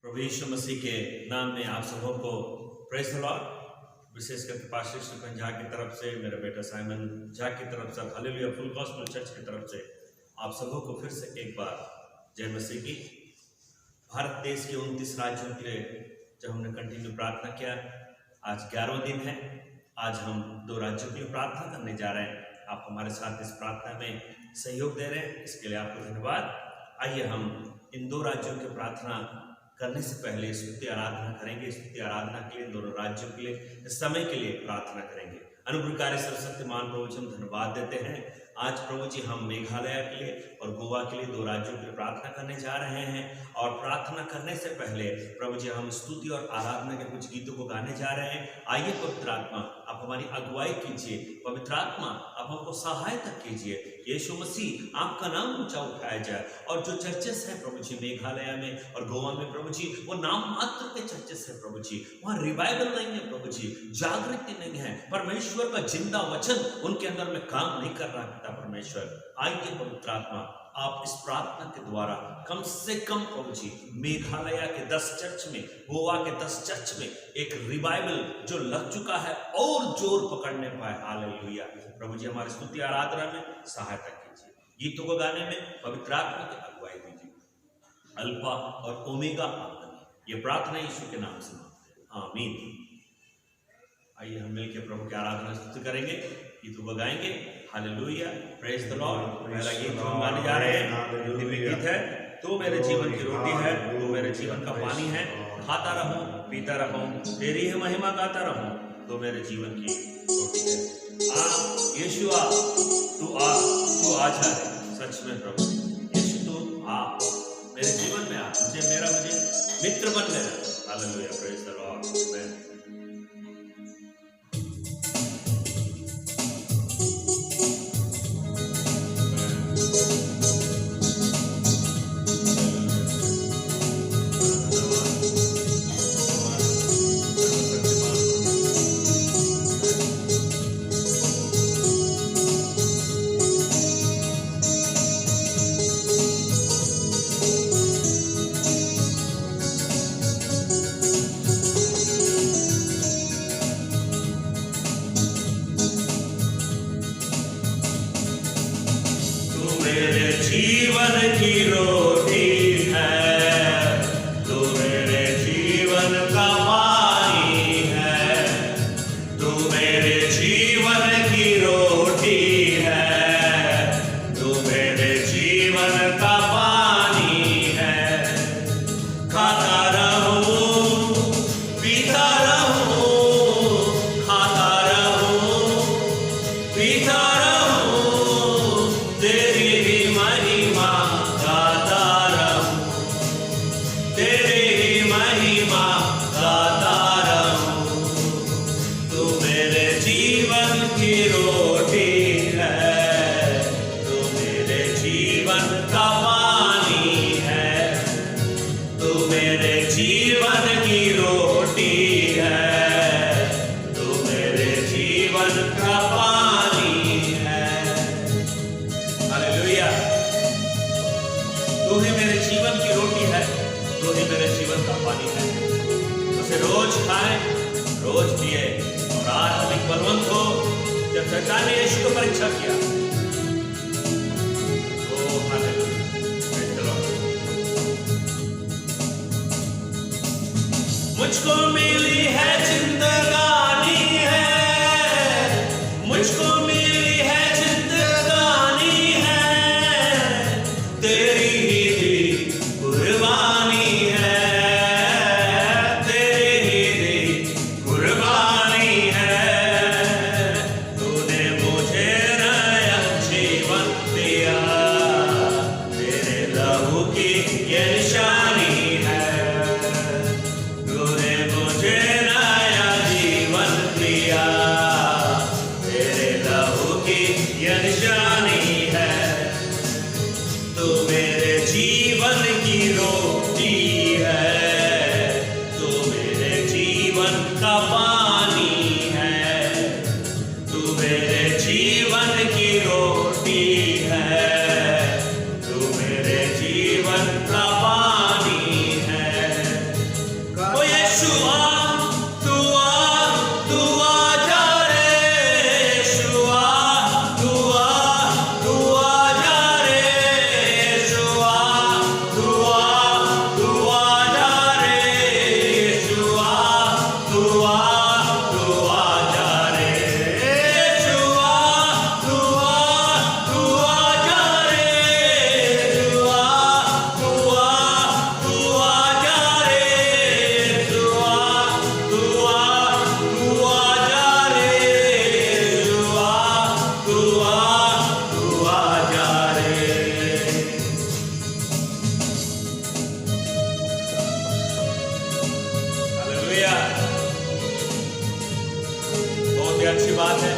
प्रभु यीशु मसीह के नाम में आप सबों को प्रेज़ द लॉर्ड। विशेषकर पास्टर स्टीफन झा की तरफ से, मेरा बेटा साइमन झा की तरफ से, हालेलुया फुल गॉस्पेल चर्च की तरफ से आप सबों को फिर से एक बार जय मसीह की। भारत देश के 29 राज्यों के लिए जब हमने कंटिन्यू प्रार्थना किया, आज 11वां दिन है। आज हम 2 राज्यों के लिए प्रार्थना करने जा रहे हैं। आप हमारे साथ इस प्रार्थना में सहयोग दे रहे हैं, इसके लिए आपको धन्यवाद। आइए हम इन 2 राज्यों की प्रार्थना करने से पहले स्तुति आराधना करेंगे। स्तुति आराधना के लिए दोनों राज्यों के लिए, इस समय के लिए प्रार्थना करेंगे। अनुग्रहकारी सर्वशक्तिमान प्रभु जी, हम धन्यवाद देते हैं। आज प्रभु जी हम मेघालय के लिए और गोवा के लिए 2 राज्यों के लिए प्रार्थना करने जा रहे हैं। और प्रार्थना करने से पहले प्रभु जी हम स्तुति और आराधना के कुछ गीतों को गाने जा रहे हैं। आइए पवित्र आत्मा आप हमारी अगुवाई कीजिए, पवित्र आत्मा आप हमको सहायता कीजिए। यीशु मसीह आपका नाम ऊंचा उठाया जाए। और जो चर्चेस हैं प्रभु जी मेघालय में और गोवा में प्रभु जी, वो नाम मात्र के चर्चेस हैं प्रभु जी। वहाँ रिवाइवल नहीं है प्रभु जी, जागृति नहीं है, परमेश्वर का जिंदा वचन उनके अंदर में काम नहीं कर रहा पिता परमेश्वर। आइए पवित्र आत्मा आप इस प्रार्थना के द्वारा कम से कम प्रभु जी मेघालय के 10 चर्च में, गोवा के 10 चर्च में एक रिवाइवल जो लग चुका है और जोर पकड़ने पाए। हालेलुया प्रभु जी, हमारी स्तुति आराधना में सहायता कीजिए, गीतों को गाने में पवित्र आत्मा की अगुवाई दीजिए। अल्फा और ओमेगा आप बनिए। ये प्रार्थना यीशु के नाम से मांगते हैं, आमीन। आइए हम मिलकर प्रभु की आराधना स्तुति करेंगे, गीतों को गाएंगे। Hallelujah praise the Lord. पहला गीत हम गाने जा रहे हैं, हिंदी में गीत है, तू मेरे जीवन की रोटी है, तू मेरे जीवन का पानी है, खाता रहूं पीता रहूं तेरी ही महिमा गाता रहूं, तू मेरे जीवन की रोटी है। आ यीशु आ, तू आ जाए सच में प्रभु यीशु, तू आ मेरे जीवन में आ, मुझे मित्र बन मेरा। Hallelujah praise the Lord. आमीन। जीवन की रोटी है, तू मेरे जीवन का पानी है, तू मेरे जीवन की रोटी है, तू मेरे जीवन का पानी है। खाता रहूं पीता रहूं, खाता रहूं पीता रहूं तेरी महिमा गाता रहूं, तेरी महिमा गाता रहूं। तू मेरे जीवन की रोटी है, तू मेरे जीवन का पानी है, तू मेरे जीवन की रोटी है, तू मेरे जीवन का पानी है। हालेलुया। तू ही मेरे जीवन की रोटी है, तू ही मेरे जीवन का पानी है। उसे रोज खाएं, रोज पिए। और आज हम एक बलवंत हो, जब शैतान ने यीशु को परीक्षा किया। ओ हालेलुया प्रेज़ द लॉर्ड। मुझको मिली है जिंदगानी है, मुझको मिली है जिंदगानी है, तेरी ही कुर्बानी है, तेरी ही कुर्बानी है। तूने मुझे नया जीवन दिया, तेरे लहू की ये निशानी है। तूने मुझे नया जीवन दिया, तेरे लहू की ये निशानी है। तू मेरे जीवन की रोटी है, तू मेरे जीवन का पानी है, तू मेरे जीवन की रोटी है, तू मेरे जीवन का पानी है। बहुत ही अच्छी बात है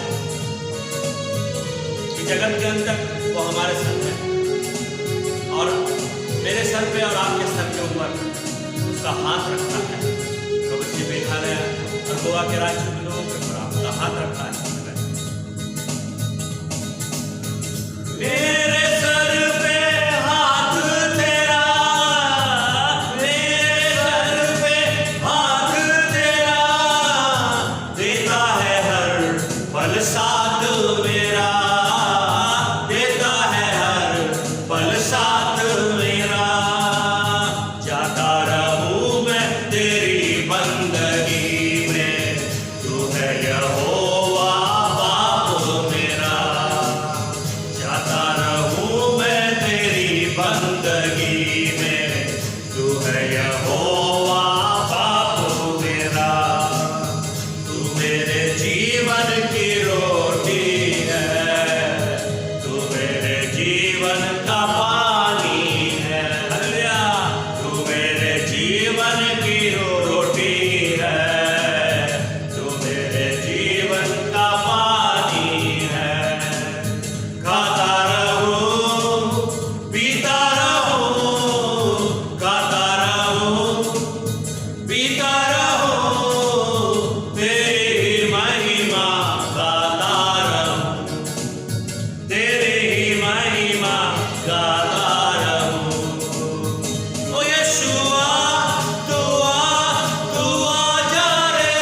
कि जगत के अंत तक वो हमारे संग है और मेरे सर पे और आपके सर के ऊपर उसका हाथ रखता है। तो बच्चे मेघालय और गोवा के राज्य के लोगों के ऊपर आपका हाथ रखता है। मेरे सर पे हाथ तेरा, मेरे सर पे हाथ तेरा, देता है हर पल साथ मेरा, देता है हर पल साथ मेरा। जाता रहूं मैं तेरी बंदगी में, तू है यहोवा बाप मेरा। जाता रहूं मैं तेरी बंदगी में, तू है यहोवा बाप मेरा। तू मेरे जीवन की रोटी है, तू मेरे जीवन का पानी है। हालेलुया। तू मेरे जीवन की रोटी है, तू मेरे जीवन का पानी है। खाता रहूं, पीता रहूं, खाता रहूं, पीता रहूं, तेरी महिमा गाता रहूं, तेरी महिमा गाता रहूं। ओ यीशुआ तू आ जा रे,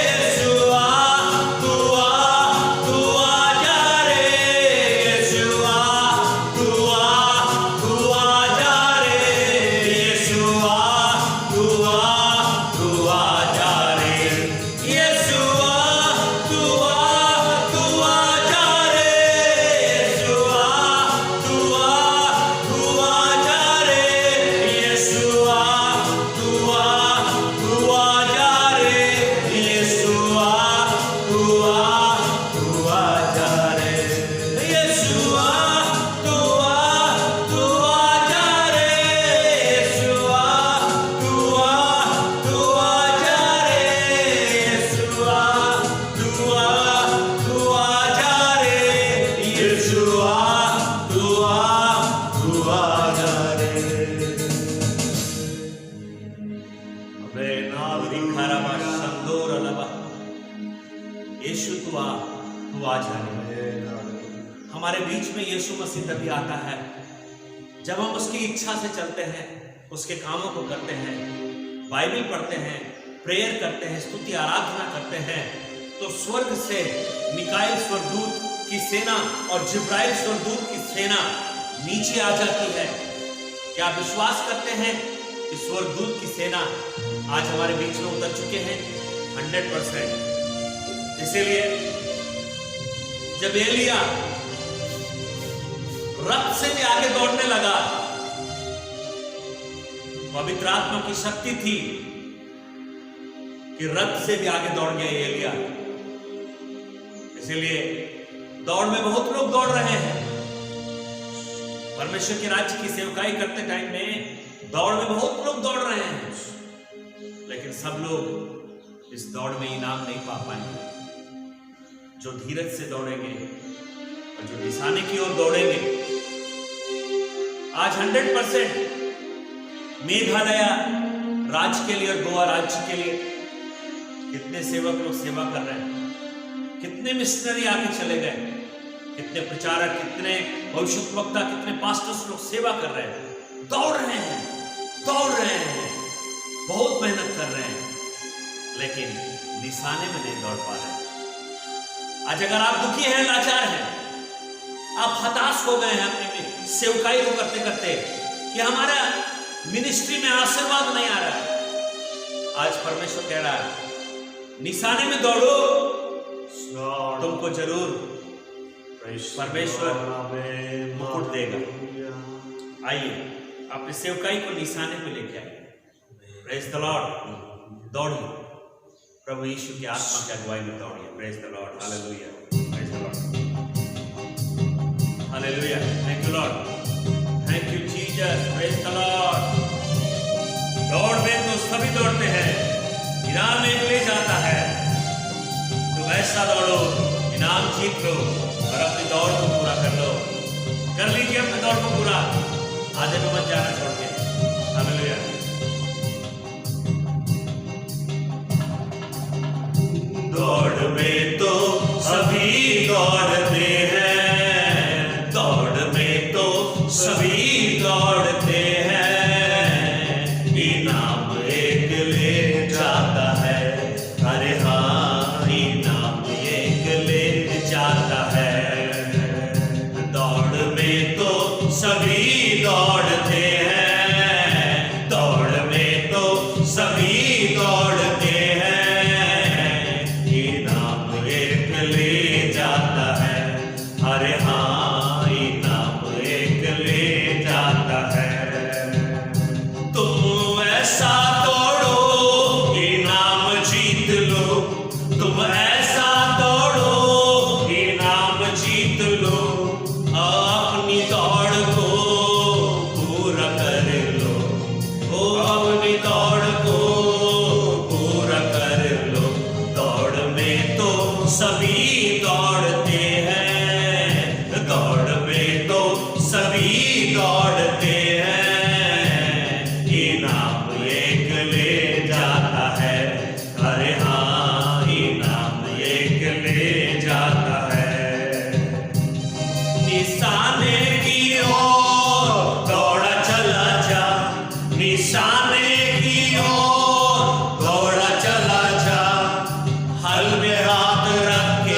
यीशुआ तू आ जा रे, यीशुआ तू आ जा रे, यीशुआ तू आ जा रे, यीशुआ तू आ जा रे, यीशुआ तू आ जा रे, यीशुआ तू आ जा रे, यीशुआ तू आ जा रे, यीशुआ तू आ जा रे, यीशुआ तू आ जा रे, यीशुआ तू आ जा रे, यीशुआ तू आ जा रे। अबे नावरी खराबा संदूर अलवा, यीशु तू आ जा रे। हमारे बीच में यीशु मसीह तभी आता है जब हम उसकी इच्छा से चलते हैं, उसके कामों को करते हैं, बाइबल पढ़ते हैं, प्रेयर करते हैं, स्तुति आराधना करते हैं। तो स्वर्ग से मिकाएल स्वर्गदूत की सेना और जिब्राइल स्वर्गदूत की सेना नीचे आ जाती है। क्या आप विश्वास करते हैं कि स्वर्गदूत की सेना आज हमारे बीच में उतर चुके हैं? 100%। इसीलिए जब एलिया रथ से भी आगे दौड़ने लगा, पवित्र आत्मा की शक्ति थी कि रथ से भी आगे दौड़ गया एलिया। इसीलिए दौड़ में बहुत लोग दौड़ रहे हैं। परमेश्वर के राज्य की सेवकाई करते टाइम में दौड़ में बहुत लोग दौड़ रहे हैं, लेकिन सब लोग इस दौड़ में इनाम नहीं पा पाएंगे। जो धीरज से दौड़ेंगे और जो निशाने की ओर दौड़ेंगे। आज 100% मेघालय राज्य के लिए और गोवा राज्य के लिए कितने सेवक लोग सेवा कर रहे हैं, कितने मिशनरी आके चले गए, कितने प्रचारक, कितने भविष्यवक्ता, कितने पास्टर्स लोग सेवा कर रहे हैं, दौड़ रहे हैं, बहुत मेहनत कर रहे हैं। लेकिन निशाने में नहीं दौड़ पा रहे। आज अगर आप दुखी हैं, लाचार हैं, आप हताश हो गए हैं अपनी सेवकाई को करते करते कि हमारा मिनिस्ट्री में आशीर्वाद नहीं आ रहा है, आज परमेश्वर कह रहा है निशाने में दौड़ो, तुमको जरूर परमेश्वर मुकुट देगा। आइए अपने सेवकाई को निशाने पे लेके आइए। Praise the Lord. दौड़िए, प्रभु यीशु की आत्मा की अगुवाई में दौड़िए। Praise the Lord. Hallelujah. Praise the Lord. Hallelujah. Thank you Lord. Thank you Jesus. Praise the Lord. दौड़ में तो सभी दौड़ते हैं, इनाम एक ले जाता है। तो वैसा दौड़ो, इनाम जीत लो और अपनी दौड़ को पूरा कर लो। कर लीजिए अपनी दौड़ को पूरा, आधे में मत जाना छोड़ के। हालेलुया। दौड़ में तो सभी दौड़ते हैं, दौड़ में तो सभी दौड़ते हैं, इनाम एक ले जाता है। अरे हाँ, इनाम एक ले जाता है। दौड़ में तो सभी दौड़ते हैं, दौड़ में तो सभी दौड़ते हैं, इनाम एक ले जाता है। अरे हाँ, इनाम एक ले जाता है। तुम ऐसा दौड़ो, इनाम जीत लो। तुम ऐसा दौड़ो, इनाम जीत लो। अपनी दौड़ को पूरा कर लो, ओ अपनी दौड़ को पूरा कर लो। दौड़ में तो सभी दौड़ते हैं, दौड़ में तो सभी दौड़ते हैं, इनाम एक ले जाता है। अरे हाँ, इनाम एक ले जाता है। निशाने की ओर दौड़ा चला जा, निशाने की ओर दौड़ा चला जा। हल में हाथ रख के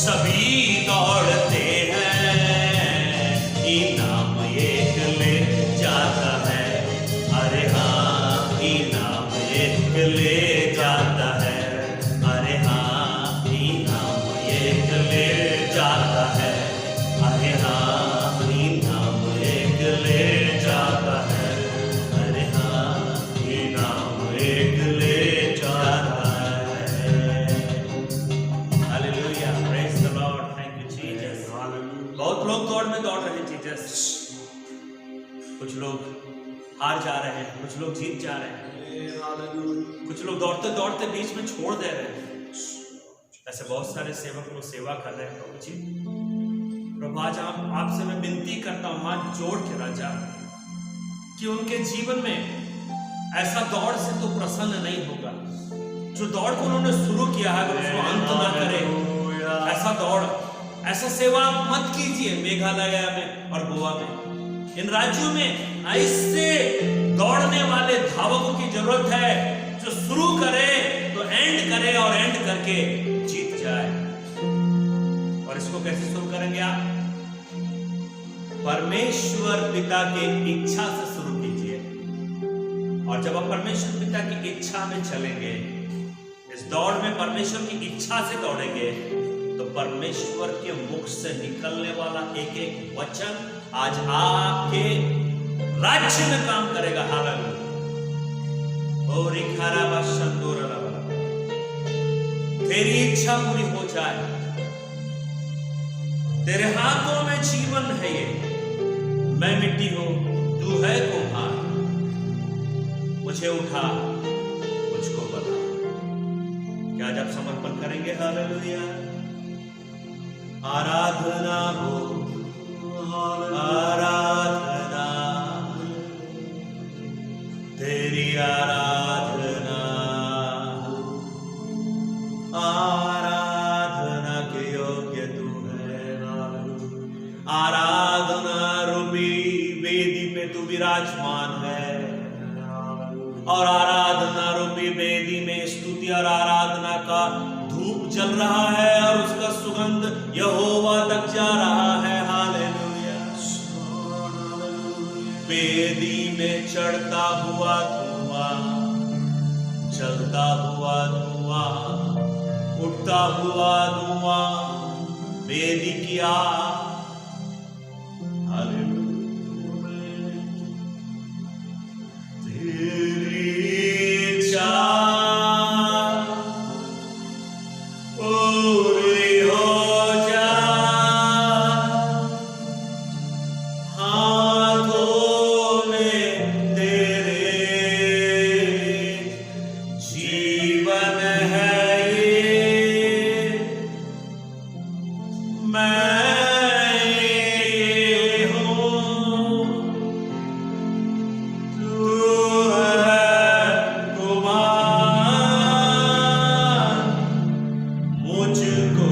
सभी दौड़ते हैं, इनाम एक ले जाता है। अरे हाँ, इनाम एक ले जाता है। अरे हाँ, इनाम एक ले जाता है। अरे हाँ, इनाम एक ले जाता है। अरे हाँ, इनाम एक ले जाता है। Hallelujah, praise the Lord, thank you Jesus. बहुत लोग दौड़ में दौड़ रहे हैं जीसस, कुछ लोग हार जा रहे हैं, कुछ लोग जीत जा रहे हैं, कुछ लोग दौड़ते दौड़ते बीच में छोड़ दे रहे हैं। ऐसे बहुत सारे सेवक लोग सेवा कर रहे हैं प्रभु जी। प्रभु आज आपसे मैं विनती करता हूँ हाथ जोड़ के राजा, कि उनके जीवन में ऐसा दौड़ से तो प्रसन्न नहीं होगा। जो दौड़ को उन्होंने शुरू किया है उसको अंत ना करे। ऐसा दौड़, ऐसा सेवा मत कीजिए मेघालय में और गोवा में, इन राज्यों में ऐसे दौड़ने वाले धावकों की जरूरत है जो शुरू करे तो एंड करे और एंड करके जीत जाए। और इसको कैसे शुरू करेंगे आप? परमेश्वर पिता के इच्छा से शुरू कीजिए। और जब आप परमेश्वर पिता की इच्छा में चलेंगे, इस दौड़ में परमेश्वर की इच्छा से दौड़ेंगे, तो परमेश्वर के मुख से निकलने वाला एक एक वचन आज आपके राज्य में काम करेगा। हालेलुया। तेरी इच्छा पूरी हो जाए। तेरे हाथों में जीवन है ये। मैं मिट्टी हूं, तू है कुम्हार, मुझे उठा, मुझको बता। क्या जब समर्पण करेंगे? हालेलुया। आराधना हो, आराधना, तेरी आराधना, आराधना के योग्य तू है। आराधना रूपी वेदी पे तू विराजमान है, और आराधना रूपी वेदी में स्तुति और आराधना का धूप जल रहा है, और उसका सुगंध यहोवा तक जा रहा है। हालेलुया। वेदी में चढ़ता हुआ धुआं, चलता हुआ धुआं, उठता हुआ धुआं, वेदी की आग। तेरी इच्छा पूरी हो जाए, हाथों में तेरे जीवन है ये। मैं ये हूँ, तू है कुमार, मुझको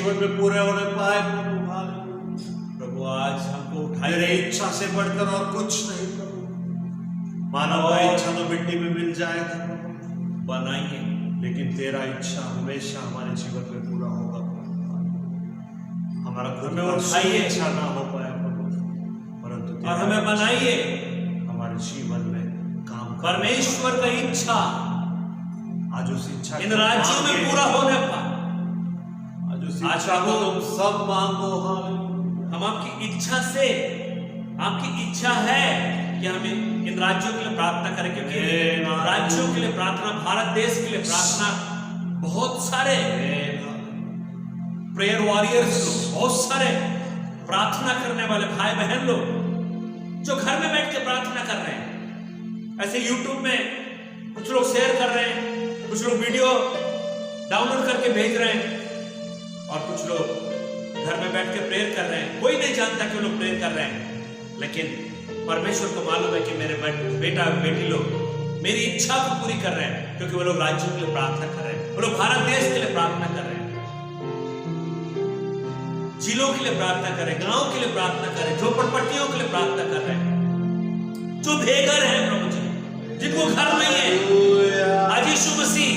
जीवन में पूरे होने पाए प्रभु। प्रभु आज हमको उठाए, मेरी इच्छा से बढ़कर और कुछ नहीं प्रभु। मानव का इच्छा तो मिट्टी में मिल जाएगा बनाइए, लेकिन तेरा इच्छा हमेशा हमारे जीवन में पूरा होगा। हमारा खुद में उठाइए, इच्छा ना हो पाए प्रभु, परंतु और हमें बनाइए हमारे जीवन में काम कर। परमेश्वर का इच्छा आज उस इच्छा इन राज्यों में पूरा होने पाए। आज उस आज इच्छा को प्रभु, तुम सब मांगो। हम आपकी इच्छा से, आपकी इच्छा है कि हम इन राज्यों के लिए प्रार्थना करें, क्योंकि राज्यों के लिए प्रार्थना, भारत देश के लिए प्रार्थना, बहुत सारे प्रेयर वॉरियर्स लोग, बहुत सारे प्रार्थना करने वाले भाई बहन लोग जो घर में बैठ के प्रार्थना कर रहे हैं। ऐसे YouTube में कुछ लोग शेयर कर रहे हैं, कुछ लोग वीडियो डाउनलोड करके भेज रहे हैं, और कुछ लोग घर में बैठ के प्रेयर कर रहे हैं। कोई नहीं जानता कि लोग प्रेयर कर रहे हैं, लेकिन परमेश्वर को मालूम है कि मेरे बेटा बेटी लोग मेरी इच्छा को पूरी कर रहे हैं, क्योंकि वो लोग राज्यों के लिए प्रार्थना कर रहे हैं, वो लोग भारत देश के लिए प्रार्थना कर रहे हैं, जिलों के लिए प्रार्थना करें, गांव के लिए प्रार्थना करें, झोपड़पट्टियों के लिए प्रार्थना कर रहे हैं, जो बेघर हैं प्रभु जी, जिनको घर नहीं है। आज यीशु मसीह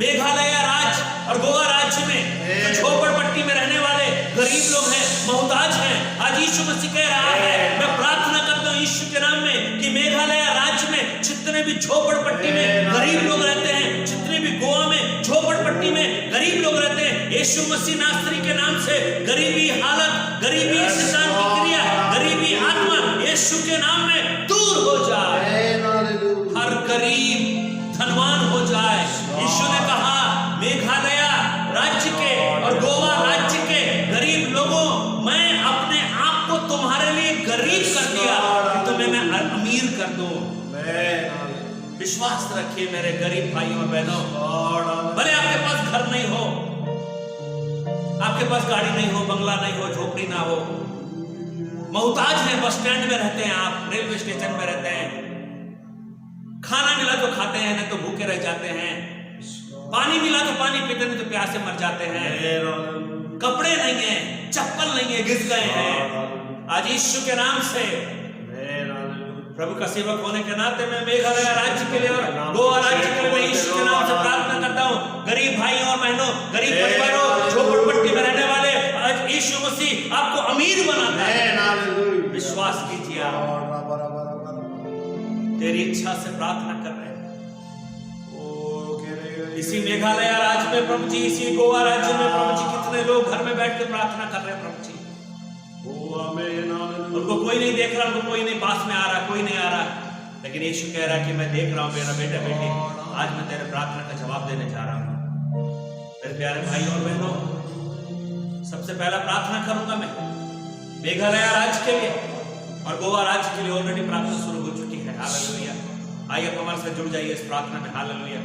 मेघालय राज्य और गोवा राज्य में जो झोपड़पट्टी में रहने वाले गरीब लोग हैं, मोहताज हैं, आज यीशु मसीह कह रहा है, मैं प्रार्थना करता हूं यीशु के नाम में कि मेघालय राज्य में जितने भी झोपड़पट्टी में गरीब लोग रहते हैं, जितने भी गोवा में झोपड़पट्टी में गरीब लोग रहते हैं, यीशु मसीह नासरी के नाम से गरीबी हालत, गरीबी शैतान की क्रिया, गरीबी आत्मा यीशु के नाम में दूर हो जाए, हर गरीब धनवान हो जाए। यीशु ने कहा मेघालय राज्य के और गोवा राज्य के गरीब लोगों, मैं अपने आप को तुम्हारे लिए गरीब कर दिया कि तुम्हें मैं अमीर कर दूं। विश्वास रखिए मेरे गरीब भाइयों और बहनों, भले आपके पास घर नहीं हो, आपके पास गाड़ी नहीं हो, बंगला नहीं हो, झोपड़ी ना हो, मोहताज हैं, बस स्टैंड में रहते हैं, आप रेलवे स्टेशन में रहते हैं, खाना मिला तो खाते हैं, नहीं तो भूखे रह जाते हैं, पानी मिला तो पानी पीते, नहीं तो प्यासे मर जाते हैं, कपड़े नहीं है, चप्पल नहीं है, घिस गए हैं। आज यीशु के नाम से प्रभु का सेवक होने के नाते मैं मेघालय राज्य के लिए और गोवा राज्य के लिए मैं यीशु के नाम से प्रार्थना करता हूँ। गरीब भाइयों और बहनों, गरीब परिवारों, झोपड़पट्टी में रहने वाले, आज यीशु मसीह आपको अमीर बनाता है। विश्वास कीजिए, तेरी इच्छा से प्रार्थना कर रहे हैं। इसी मेघालय राज्य में प्रभु जी, इसी गोवा राज्य में प्रभु जी, कितने लोग घर में बैठ के प्रार्थना कर रहे हैं प्रभु जी। उनको कोई नहीं देख रहा, उनको कोई नहीं पास में आ रहा, कोई नहीं आ रहा, लेकिन यीशु कह रहा है कि मैं देख रहा हूं मेरा बेटा बेटी, आज मैं तेरे प्रार्थना का जवाब देने जा रहा हूं। मेरे प्यारे भाई और बहनों, सबसे पहला प्रार्थना करूंगा मैं मेघालय राज्य के लिए और गोवा राज्य के लिए। ऑलरेडी प्रार्थना शुरू हो चुकी है। हालेलुया। आइए आप हमारे साथ जुड़ जाइए इस प्रार्थना में। हालेलुया।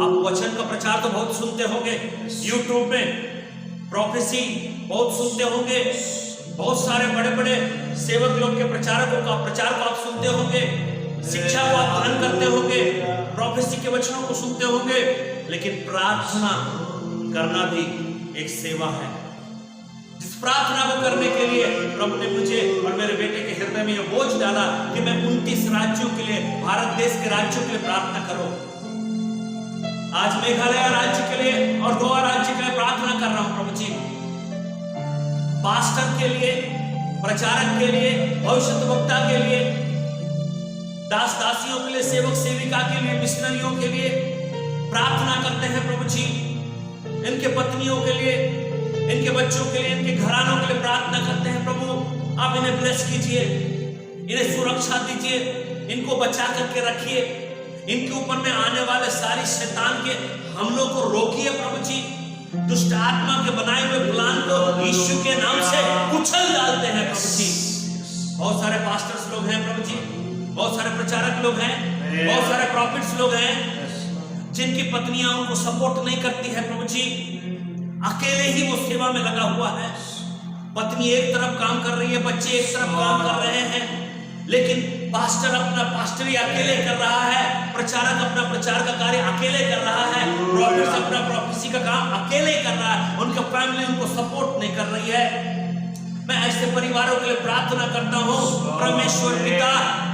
आप वचन का प्रचार तो बहुत सुनते होंगे, यूट्यूब में प्रोफेसी बहुत सुनते होंगे, बहुत सारे बड़े बड़े सेवक लोग के प्रचारकों का प्रचार को आप सुनते होंगे, शिक्षा को आप ग्रहण करते होंगे, प्रोफेसी के वचनों को सुनते होंगे, लेकिन प्रार्थना करना भी एक सेवा है। जिस प्रार्थना को करने के लिए प्रभु ने मुझे और मेरे बेटे के हृदय में यह बोझ डाला कि मैं 29 राज्यों के लिए, भारत देश के राज्यों के लिए प्रार्थना करो। आज मेघालय राज्य के लिए और गोवा राज्य के लिए प्रार्थना कर रहा हूं प्रभु जी। पास्टर के लिए, प्रचारक के लिए, भविष्यद्वक्ता के लिए, दास दासियों के लिए, सेवक सेविका के लिए, मिशनरियों के लिए प्रार्थना करते हैं प्रभु जी। इनके पत्नियों के लिए, इनके बच्चों के लिए, इनके घरानों के लिए प्रार्थना करते हैं प्रभु। आप इन्हें ब्लेस कीजिए, इन्हें सुरक्षा दीजिए, इनको बचा करके रखिए, इनके ऊपर में आने वाले सारी शैतान के हमलों को रोकिए प्रभु जी। दुष्ट आत्मा के बनाए हुए प्लान को यीशु के नाम से कुचल डालते हैं प्रभु जी। बहुत सारे पास्टर्स लोग हैं प्रभु जी, बहुत सारे प्रचारक लोग हैं, बहुत सारे प्रॉफिट्स लोग हैं, जिनकी पत्नियां उनको सपोर्ट नहीं करती है प्रभु जी। अकेले ही वो सेवा में लगा हुआ है। पत्नी एक तरफ काम कर रही है, बच्चे एक तरफ काम कर रहे हैं, लेकिन पास्टर अपना पास्टरी अकेले कर रहा है, प्रचारक अपना प्रचार का कार्य अकेले कर रहा है, प्रोफेट अपना प्रोफेसी का काम अकेले कर रहा है, उनका फैमिली उनको सपोर्ट नहीं कर रही है। मैं ऐसे परिवारों के लिए प्रार्थना करता हूँ, परमेश्वर पिता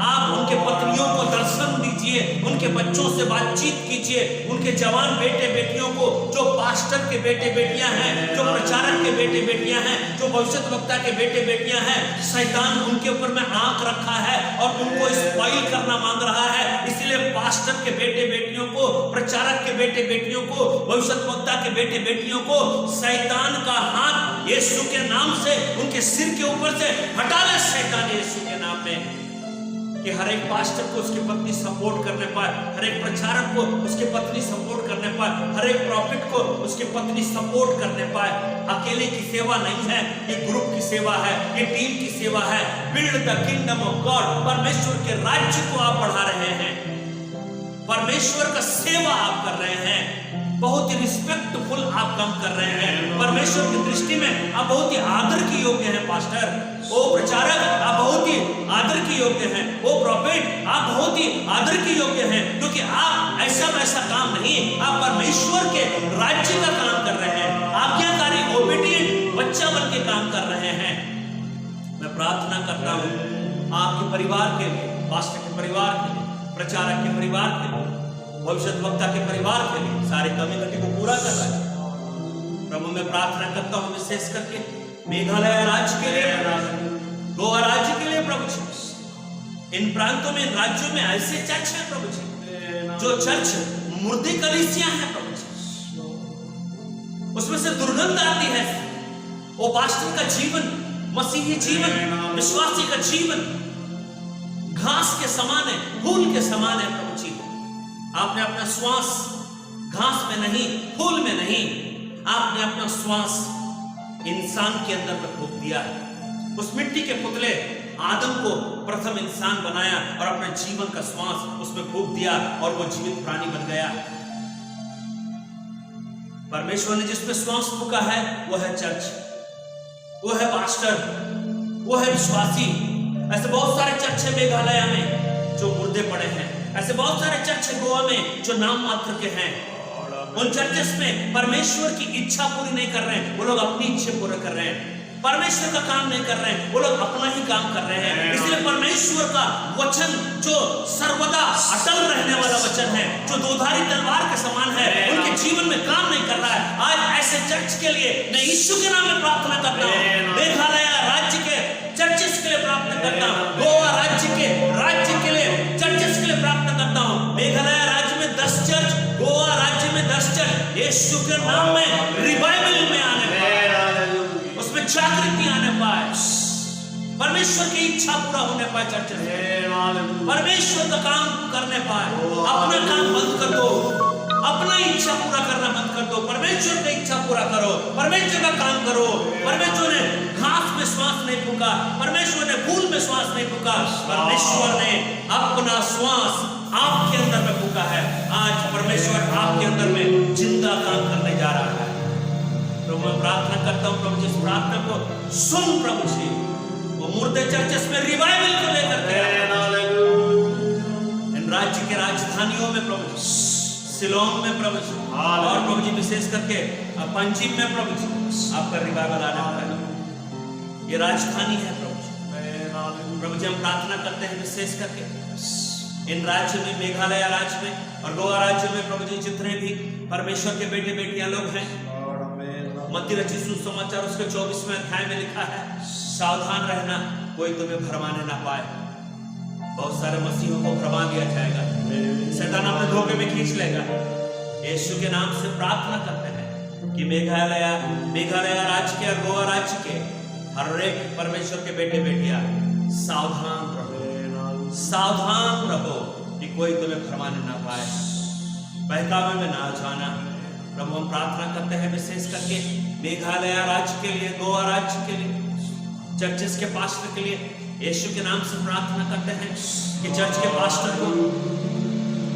आप उनके पत्नियों को दर्शन दीजिए, उनके बच्चों से बातचीत कीजिए, उनके जवान बेटे बेटियों को, जो पास्टर के बेटे बेटियां हैं, जो प्रचारक के बेटे बेटियां हैं, जो भविष्यद्वक्ता के बेटे बेटियां हैं, शैतान उनके ऊपर में आंख रखा है और उनको स्पॉइल करना मांग रहा है। इसलिए पास्टर के बेटे बेटियों को, प्रचारक के बेटे बेटियों को, भविष्यद्वक्ता के बेटे बेटियों को शैतान का हाथ यीशु के नाम से उनके सिर के ऊपर से हटा ले शैतान यीशु के नाम में। कि हर एक पास्टर को उसकी पत्नी सपोर्ट करने पाए, हर एक प्रचारक को उसकी पत्नी सपोर्ट करने पाए, हर एक प्रॉफिट को उसकी पत्नी सपोर्ट करने पाए। अकेले की सेवा नहीं है, ये ग्रुप की सेवा है, ये टीम की सेवा है। Build the kingdom of God, परमेश्वर के राज्य को आप बढ़ा रहे हैं, परमेश्वर का सेवा आप कर रहे हैं, बहुत ही रिस्पेक्टफुल आप काम कर रहे हैं। परमेश्वर की दृष्टि में आप बहुत ही आदर के योग्य हैं पास्टर, ओ प्रचारक आप बहुत ही आदर के योग्य हैं, ओ प्रॉफिट आप बहुत ही आदर के योग्य हैं, क्योंकि आप ऐसा वैसा काम नहीं, आप परमेश्वर के राज्य का काम कर रहे हैं, आज्ञाकारी ओबीडिएंट बच्चा बन के काम कर रहे हैं। मैं प्रार्थना करता हूँ आपके परिवार के लिए, पास्टर के परिवार के लिए, प्रचारक के परिवार के लिए, भविष्यद्वक्ता के परिवार के लिए सारे कमी घटी को पूरा कर रहा है। प्रभु मैं प्रार्थना करता हूँ विशेष करके मेघालय राज्य के लिए, गोवा राज्य के लिए प्रभु जी, इन प्रांतों में, इन राज्यों में ऐसे चर्च हैं प्रभु जी, जो चर्च मुर्दे कलीसियां हैं प्रभु जी, उसमें से दुर्गंध आती है। वो पास्टर का जीवन, मसीही जीवन, विश्वासी का जीवन घास के समान है, फूल के समान है प्रभु जी। आपने अपना श्वास घास में नहीं, फूल में नहीं, आपने अपना श्वास इंसान के अंदर में फूंक दिया है। उस मिट्टी के पुतले आदम को प्रथम इंसान बनाया और अपने जीवन का श्वास उसमें फूंक दिया और वो जीवित प्राणी बन गया। परमेश्वर ने जिसमें श्वास फूंका है वो है चर्च, वो है पास्टर, वो है विश्वासी। ऐसे बहुत सारे चर्च है मेघालय में जो मुर्दे पड़े हैं, ऐसे बहुत सारे चर्च है गोवा में जो नाम मात्र के हैं। उन चर्चेस में परमेश्वर की इच्छा पूरी नहीं कर रहे हैं, वो लोग अपनी इच्छा पूरा कर रहे हैं, परमेश्वर का काम नहीं कर रहे हैं, वो लोग अपना ही काम कर रहे हैं। इसलिए परमेश्वर का वचन जो सर्वदा अटल रहने वाला वचन है, जो दोधारी तलवार के समान है, उनके जीवन में काम नहीं कर रहा है। आज ऐसे चर्च के लिए मैं यीशु के नाम में प्रार्थना करता हूँ, मेघालय राज्य के चर्चेस के लिए प्रार्थना करता हूँ, गोवा राज्य के लिए चर्चेस के लिए प्रार्थना करता हूँ। मेघालय राज्य में 10 चर्च, गोवा राज्य में 10 चर्च यीशु के नाम में रिवाइवल में आने पाए, उसमें जागृति आने पाए, परमेश्वर की इच्छा पूरा होने पाए, चर्च परमेश्वर का काम करने पाए। अपना काम बंद कर दो, अपना इच्छा पूरा करना बंद कर दो, परमेश्वर की इच्छा पूरा करो, परमेश्वर का काम करो। परमेश्वर ने घास में श्वास नहीं फूंका, परमेश्वर ने फूल में श्वास नहीं फूंका, परमेश्वर ने अपना श्वास आपके अंदर में फूंका है। आज परमेश्वर आपके अंदर में जिंदा काम करने जा रहा है। प्रभु मैं प्रार्थना करता हूँ, प्रभु जिस प्रार्थना को सुन प्रभु जी, वो मुर्दे चर्चेस में रिवाइवल को लेकर के इन राज्य के राजधानियों में प्रभु जी, शिलोंग में प्रभु जी, और प्रभु जी विशेष करके पंजीम में प्रभु जी आपका रिवाइवल आने वाला है। ये राजधानी है प्रभु जी। प्रभु जी हम प्रार्थना करते हैं विशेष करके इन राज्य में, मेघालय राज्य में और गोवा राज्य में प्रभु जी जितने भी परमेश्वर के बेटे बेटियां लोग हैं, मत्ती रचित सुसमाचार उसके 24वें अध्याय में लिखा है, सावधान रहना कोई तुम्हें भरमाने ना पाए। बहुत सारे मसीहों को भरमा दिया जाएगा, शैतान अपने धोखे में खींच लेगा। यीशु के नाम से प्रार्थना करते हैं कि मेघालय राज्य के और गोवा राज्य के हर एक परमेश्वर के बेटे बेटियां सावधान रहो कि कोई तुम्हें भरमाने ना पाए, बहकावे में ना जाना। प्रभु हम प्रार्थना करते हैं विशेष करके मेघालय राज्य के लिए, गोवा राज्य के लिए, चर्चेस के पास्टर के लिए यीशु के नाम से प्रार्थना करते हैं कि चर्च के पास्टर को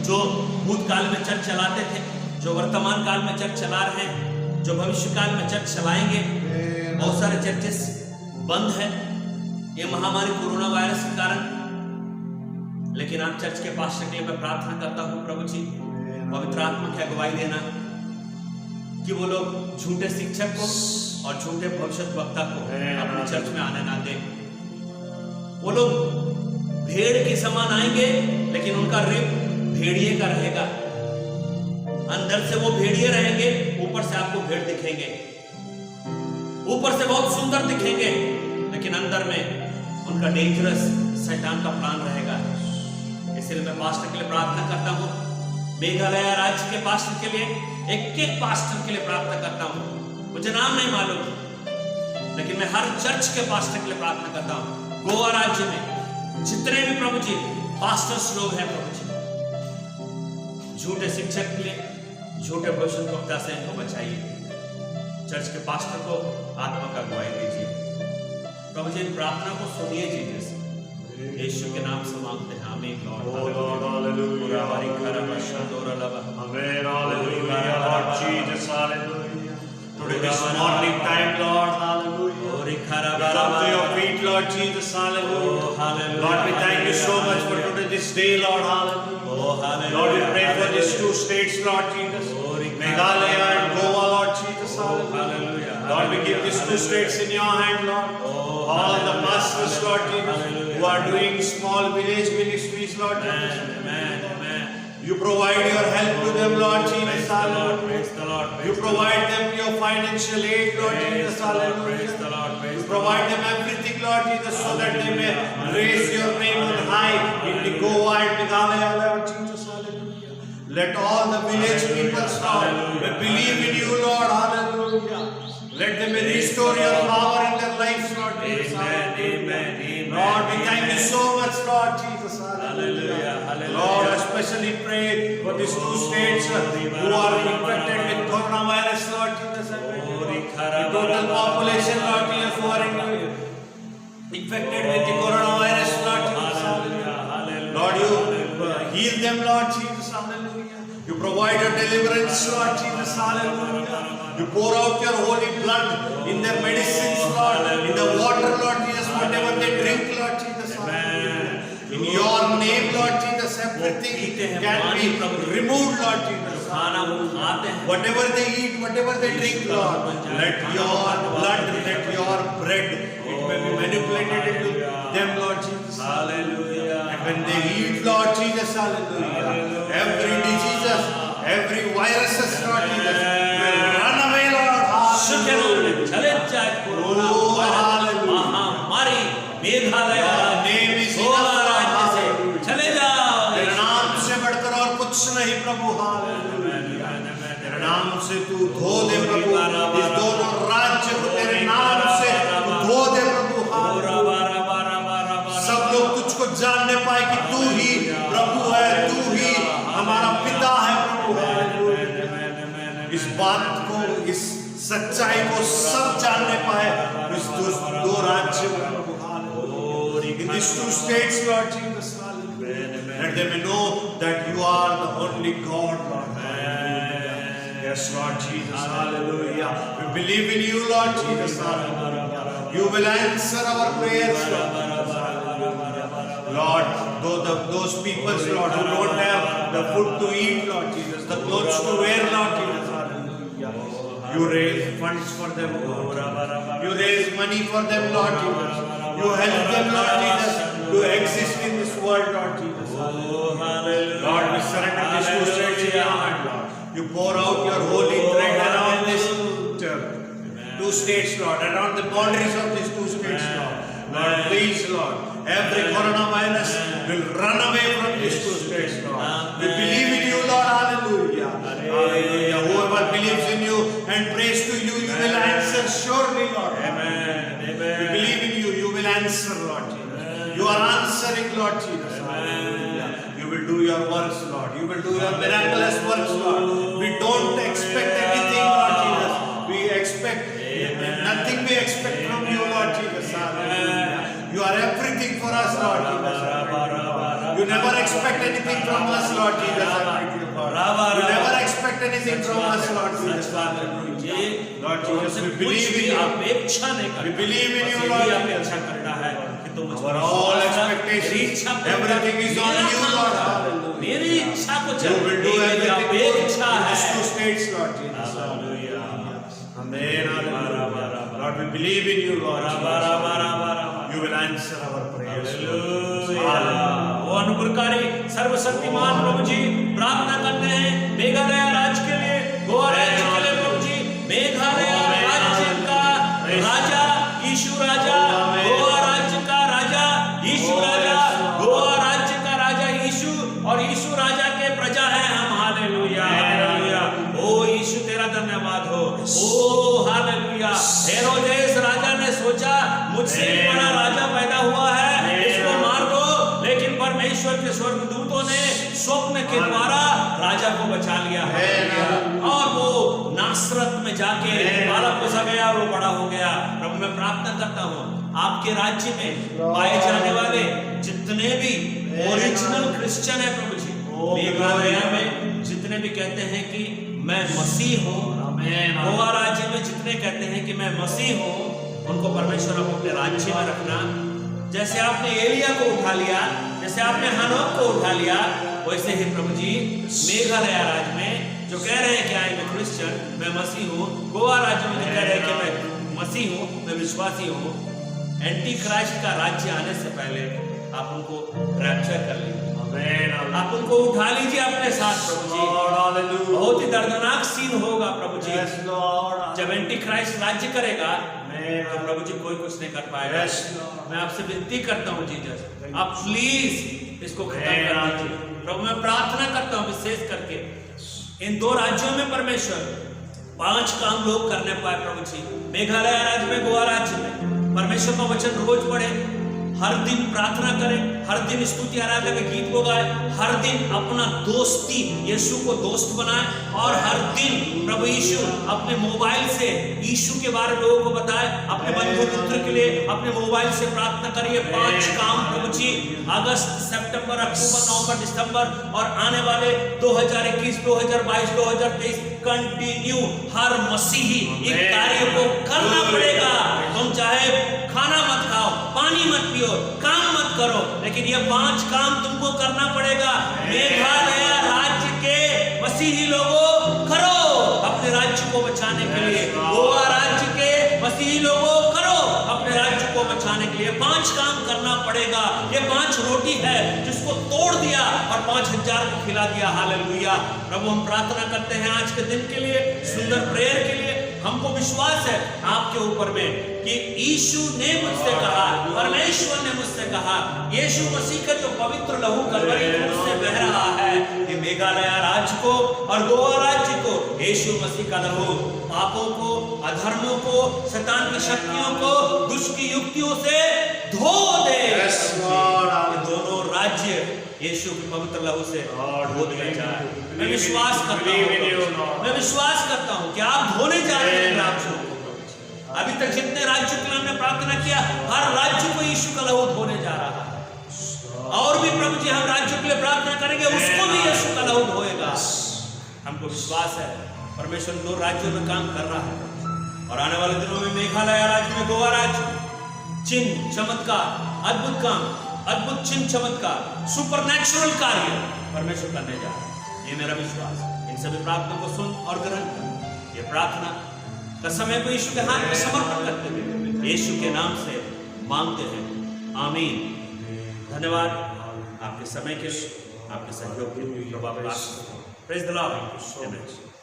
जो भूतकाल में चर्च चलाते थे, जो वर्तमान काल में चर्च चला रहे हैं, जो भविष्य काल में चर्च चलाएंगे, बहुत सारे चर्चेस बंद है। ये महामारी कोरोना वायरस के कारण लेकिन आप चर्च के पास्टर के लिए मैं प्रार्थना करता हूँ प्रभु जी, पवित्र आत्मा की अगुवाई देना कि वो लोग झूठे शिक्षक को और झूठे भविष्यद्वक्ता को अपने चर्च में आने ना दे। वो लोग भेड़ के समान आएंगे लेकिन उनका रिप भेड़िए का रहेगा। अंदर से वो भेड़िए रहेंगे, ऊपर से आपको भेड़ दिखेंगे। ऊपर से बहुत सुंदर दिखेंगे लेकिन अंदर में उनका डेंजरस शैतान का प्लान रहेगा। इसलिए मैं पास्टर के लिए प्रार्थना करता हूँ, मेघालय राज्य के पास्टर के लिए, एक एक पास्टर के लिए प्रार्थना करता हूँ। मुझे नाम नहीं मालूम लेकिन मैं हर चर्च के पास्टर के लिए प्रार्थना करता हूँ। गोवा राज्य में जितने भी प्रभु जी पास्टर्स लोग हैं प्रभु जी, झूठे शिक्षक के लिए, झूठे भविष्यद्वक्ता से इनको बचाइए। चर्च के पास्टर को आत्मा का अगुवाई दीजिए प्रभु जी। इन प्रार्थना को सुनिए जीसस, यीशु के नाम से मांगते हैं, आमीन। Today this morning time, Lord, hallelujah. We come to your feet, Lord Jesus, hallelujah. Lord, we thank you so much for today, this day, Lord, hallelujah. Lord, we pray for these two states, Lord Jesus, Meghalaya and Goa, Lord Jesus, hallelujah. Lord, we give these two states in your hand, Lord. All the pastors, Lord Jesus, who are doing small village ministries, Lord Jesus. You provide your help to them, Lord Jesus, hallelujah. You provide them your financial aid, Lord Jesus, hallelujah. You provide them everything, Lord Jesus, so that they may raise your name on high in the Goa and Meghalaya, Lord Jesus, hallelujah. Let all the village people, Lord, believe in you, Lord, hallelujah. Let them restore your power in their lives, Lord Jesus, hallelujah. Lord, we thank you so much, Lord Jesus, hallelujah. Lord, especially pray for these two states who are infected with coronavirus, Lord Jesus. The total population, Lord Jesus, who are infected with the coronavirus, Lord Jesus. Lord, you heal them, Lord Jesus. Hallelujah. You provide your deliverance, Lord Jesus. Hallelujah. You pour out your holy blood in their medicines, Lord, in the water, Lord Jesus, whatever they drink, Lord Jesus. Hallelujah. In your name, Lord Jesus, everything can be removed, Lord Jesus. Whatever they eat, whatever they drink, Lord, let your blood, let your bread, it may be manipulated into them, Lord Jesus. Hallelujah. And when they eat, Lord Jesus, hallelujah, every diseases, every viruses, Lord Jesus, will run away, Lord. Hallelujah. Oh, hallelujah. Your name is enough. तेरे नाम से बढ़कर और कुछ नहीं प्रभु, hallelujah. तेरे नाम से तू धो दे प्रभु इस दोनों राज्य को, तेरे नाम से तू धो दे प्रभु, हालेलुया। सब लोग तुझको जानने पाए कि तू ही प्रभु है, तू ही हमारा पिता है प्रभु, हालेलुया। इस बात को, इस सच्चाई को सब जानने पाए इस दो राज्य में प्रभु, hallelujah. In these two states, Lord Jesus, let them know that you are the only God, Lord. Yes, Lord Jesus, hallelujah. We believe in you, Lord Jesus, hallelujah. You will answer our prayers, Lord. Lord, those people, Lord, who don't have the food to eat, Lord Jesus, the clothes to wear, Lord Jesus, hallelujah. You raise funds for them, Lord. You raise money for them, Lord Jesus. You help them, Lord Jesus, to exist in this world, Lord Jesus. Lord, we surrender these two states in your hand, Lord. You pour out your holy thread around these two states, Lord, around the boundaries of these two states, Lord. Lord, please, Lord, every coronavirus will run away from these two states, Lord. We believe in you, Lord, hallelujah. Hallelujah. Whoever believes in you and prays to you, you will answer surely, Lord. Amen. We believe in you, you will answer, Lord Jesus. You are answering, Lord Jesus. You will do your works, Lord. You will do your miraculous works, Lord. We don't expect anything, Lord Jesus. We expect nothing. We expect from you, Lord Jesus. You are everything for us, Lord Jesus. You never expect anything from us, Lord Jesus. You never expect anything from us, Lord Jesus. Lord Jesus, we believe in you. We believe in you, Lord. तो मुझको Our all विश्वास है, expectations, मेरी इच्छा पूरी everything is on मेरा you, काम Lord. करो। Hallelujah. मेरी इच्छा को You चल will do मेरी everything एक इच्छा in these है। two states, Lord Jesus. Hallelujah. Amen. Hallelujah. Lord, we believe in you, Lord. You will answer our prayers. Hallelujah. वो अनुग्रहकारी सर्वशक्तिमान प्रभु जी प्रार्थना करते हैं मेघालय राज्य के लिए, गोवा राज्य के लिए प्रभु जी। मेघालय राज्य का राजा यीशु राजा, गोवा राज्य का राजा यीशु राजा, गोवा राज्य का राजा यीशु, और यीशु राजा के प्रजा है हम। Hallelujah hallelujah. ओ यीशु तेरा धन्यवाद हो। ओ हालेलुया। हेरोदेस राजा ने सोचा मुझसे भी बड़ा राजा पैदा हुआ है, इसको मार दो, लेकिन परमेश्वर के स्वर्गदूतों ने स्वप्न के द्वारा राजा को बचा लिया है, और वो नासरत में जाके बालक पोसा गया और वो बड़ा हो गया। प्रभु मैं प्रार्थना करता हूँ आपके राज्य में पाए जाने वाले जितने भी ओरिजिनल क्रिश्चियन है प्रभु जी, मेघालय में जितने भी कहते हैं कि मैं मसीह हूँ, गोवा राज्य में जितने कहते हैं कि मैं मसीह हूँ, उनको परमेश्वर आप अपने राज्य में रखना। जैसे आपने एलिया को उठा लिया, जैसे आपने हनोक को उठा लिया, वैसे ही प्रभु जी मेघालय राज्य में जो कह रहे हैं कि आई मैं क्रिश्चियन, मैं मसीह हूँ, गोवा राज्य में जो कह रहे हैं कि मैं मसीह हूँ, मैं विश्वासी हूँ, एंटी क्राइस्ट का राज्य आने से पहले आप उनको रैप्चर कर लीजिए, आप उनको उठा लीजिए अपने साथ प्रभु जी। बहुत ही दर्दनाक सीन होगा प्रभु जी जब एंटी क्राइस्ट राज्य करेगा, तो प्रभु जी कोई कुछ नहीं कर पाएगा। मैं आपसे विनती करता हूँ जीसस, आप प्लीज इसको खत्म कर दीजिए प्रभु। मैं प्रार्थना करता हूँ विशेष करके इन दो राज्यों में परमेश्वर 5 काम लोग करने पाए प्रभु जी। मेघालय राज्य में, गोवा राज्य में परमेश्वर का वचन रोज पढ़े, हर दिन प्रार्थना करें, हर दिन स्तुति आराधना के गीत को गाए, हर दिन अपना दोस्ती यीशु को दोस्त बनाए, और हर दिन प्रभु यीशु अपने मोबाइल से यीशु के बारे में लोगों को बताए, अपने बंधु मित्र के लिए अपने मोबाइल से प्रार्थना करिए। 5 काम प्रभु जी अगस्त, सितंबर, अक्टूबर, नवंबर, दिसंबर और आने वाले 2021, 2022, 2023 कंटिन्यू हर मसीही इन कार्यों को करना पड़ेगा। तुम चाहे खाना मत खाओ, पानी मत पियो, काम मत करो, लेकिन ये 5 काम तुमको करना पड़ेगा। मेघालय राज्य के मसीही लोगों करो अपने राज्य को बचाने के लिए, गोवा राज्य के मसीही लोगों करो अपने राज्य को बचाने के लिए। 5 काम करना पड़ेगा। ये 5 रोटी है जिसको तोड़ दिया और 5000 को खिला दिया। हालेलुया। प्रभु हम प्रार्थना करते हैं आज के दिन के लिए, सुंदर प्रेयर के लिए। हमको विश्वास है आपके ऊपर में कि यीशु ने मुझसे कहा, परमेश्वर ने मुझसे कहा, यीशु मसीह का जो पवित्र लहू कलवरी से बह रहा है, ये मेघालय राज्य को और गोवा राज्य को यीशु मसीह का लहू पापों को, अधर्मों को, शैतान की शक्तियों को, दुष्ट की युक्तियों से धो दे। ये दोनों राज्य यीशु के पवित्र लहू से धो दिया जाए। मैं विश्वास करता हूँ, मैं विश्वास करता हूँ कि आप धोने जा रहे हैं राज्यों को। अभी तक जितने राज्यों के लिए हमने प्रार्थना किया, हर राज्य को यीशु का लहू धोने जा रहा है। और भी प्रभु जी हम राज्यों के लिए प्रार्थना करेंगे, उसको भी यीशु का लहू धोएगा। हमको विश्वास है परमेश्वर 2 राज्यों में काम कर रहा है, और आने वाले दिनों में मेघालय राज्य में, गोवा राज्य चिन्ह चमत्कार, अद्भुत काम, अद्भुत चिन्ह चमत्कार, सुपरनैचुरल कार्य परमेश्वर करने जा रहा है। ये मेरा विश्वास है। इन सभी प्रार्थना को सुन और ग्रहण कर। ये प्रार्थना का समय को यीशु के हाथ में समर्पण करते हुए यीशु के नाम से मांगते हैं, आमीन। धन्यवाद आपके समय के लिए, आपके सहयोग के लिए। Praise the Lord.